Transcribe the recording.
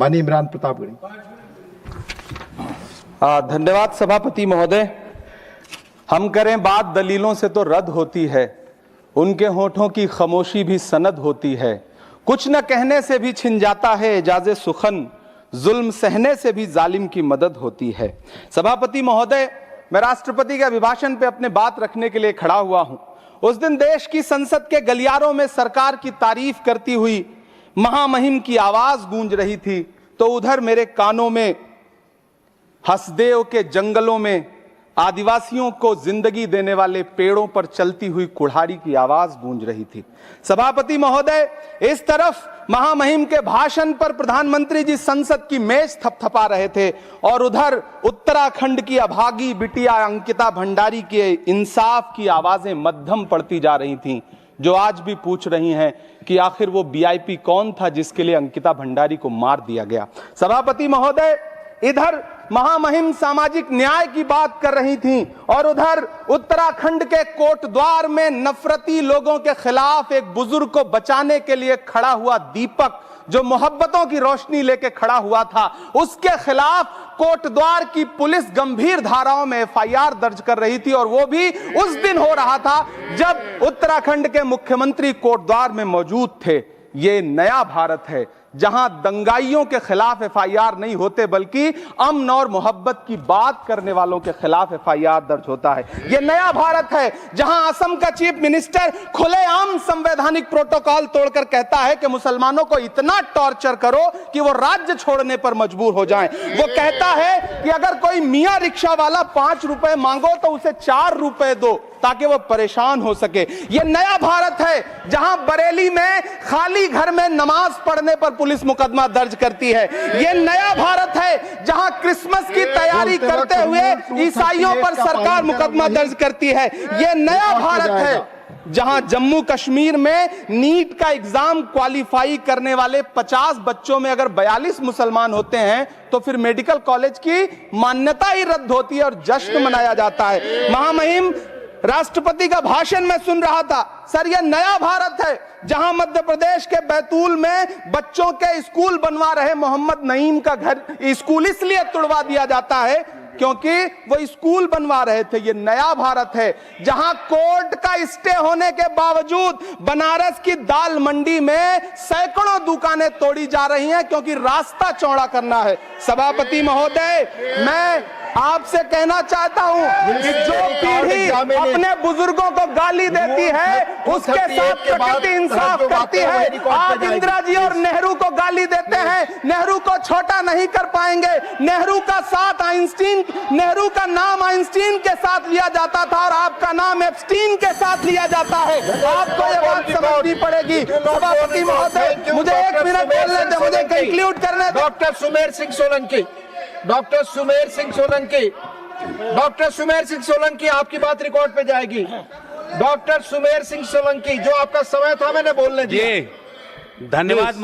माननीय इमरान प्रतापगढ़ी। धन्यवाद सभापति महोदय। हम करें बात दलीलों से तो रद्द होती है, उनके होठों की खामोशी भी सनद होती है। कुछ न कहने से भी छिन जाता है एजाज़े सुखन, जुल्म सहने से भी जालिम की मदद होती है। सभापति महोदय, मैं राष्ट्रपति के अभिभाषण पे अपने बात रखने के लिए खड़ा हुआ हूं। उस दिन देश की संसद के गलियारों में सरकार की तारीफ करती हुई महामहिम की आवाज गूंज रही थी, तो उधर मेरे कानों में हसदेव के जंगलों में आदिवासियों को जिंदगी देने वाले पेड़ों पर चलती हुई कुल्हाड़ी की आवाज गूंज रही थी। सभापति महोदय, इस तरफ महामहिम के भाषण पर प्रधानमंत्री जी संसद की मेज थपथपा रहे थे और उधर उत्तराखंड की अभागी बिटिया अंकिता भंडारी के इंसाफ की आवाजें मध्यम पड़ती जा रही थीं, जो आज भी पूछ रही हैं कि आखिर वो वीआईपी कौन था जिसके लिए अंकिता भंडारी को मार दिया गया। सभापति महोदय, इधर महामहिम सामाजिक न्याय की बात कर रही थीं और उधर उत्तराखंड के कोटद्वार में नफरती लोगों के खिलाफ एक बुजुर्ग को बचाने के लिए खड़ा हुआ दीपक, जो मोहब्बतों की रोशनी लेके खड़ा हुआ था, उसके खिलाफ कोटद्वार की पुलिस गंभीर धाराओं में एफआईआर दर्ज कर रही थी और वो भी उस दिन हो रहा था जब उत्तराखंड के मुख्यमंत्री कोटद्वार में मौजूद थे। ये नया भारत है जहां दंगाइयों के खिलाफ एफआईआर नहीं होते, बल्कि अमन और मोहब्बत की बात करने वालों के खिलाफ एफआईआर दर्ज होता है। यह नया भारत है जहां असम का चीफ मिनिस्टर खुलेआम संवैधानिक प्रोटोकॉल तोड़कर कहता है कि मुसलमानों को इतना टॉर्चर करो कि वो राज्य छोड़ने पर मजबूर हो जाएं। वो कहता है कि अगर कोई मियां रिक्शा वाला 5 रुपए मांगो तो उसे 4 रुपए दो ताकि वो परेशान हो सके। ये नया भारत है जहां बरेली में खाली घर में नमाज पढ़ने पर पुलिस मुकदमा दर्ज करती है। ये नया भारत है जहां क्रिसमस की तैयारी करते हुए ईसाइयों पर सरकार मुकदमा दर्ज करती है। ये नया भारत है जहां जम्मू कश्मीर में नीट का एग्जाम क्वालिफाई करने वाले 50 बच्चों में अगर 42 मुसलमान होते हैं तो फिर मेडिकल कॉलेज की मान्यता ही रद्द होती है और जश्न मनाया जाता है। महामहिम, राष्ट्रपति का भाषण में सुन रहा था। सर, यह नया भारत है जहां मध्य प्रदेश के बैतूल में बच्चों के स्कूल बनवा रहे मोहम्मद नईम का घर स्कूल इसलिए तुड़वा दिया जाता है क्योंकि वो स्कूल बनवा रहे थे। ये नया भारत है जहां कोर्ट का स्टे होने के बावजूद बनारस की दाल मंडी में सैकड़ों दुकानें तोड़ी जा रही हैं क्योंकि रास्ता चौड़ा करना है। सभापति महोदय, मैं आपसे कहना चाहता हूं कि जो पीढ़ी अपने बुजुर्गों को गाली देती है उसके साथ प्रकृति इंसाफ करती है। आप इंदिरा जी और नेहरू को गाली देते हैं, नेहरू को छोटा नहीं कर पाएंगे। नेहरू का साथ आइंस्टीन, नेहरू का नाम आइंस्टीन के साथ लिया जाता था और आपका नाम एप्स्टीन के साथ लिया जाता है। आपको ये बात समझनी पड़ेगी। सभापति महोदय, मुझे 1 मिनट बोलने दें, मुझे कंक्लूड करने दें। Doctor Sumer Singh Solanki, doctor Sumer Singh Solanki, doctor Sumer Singh Solanki, आपकी बात रिकॉर्ड पे जाएगी। डॉक्टर सुमेर सिंह सोलंकी, जो आपका समय था मैंने बोलने दिया। धन्यवाद।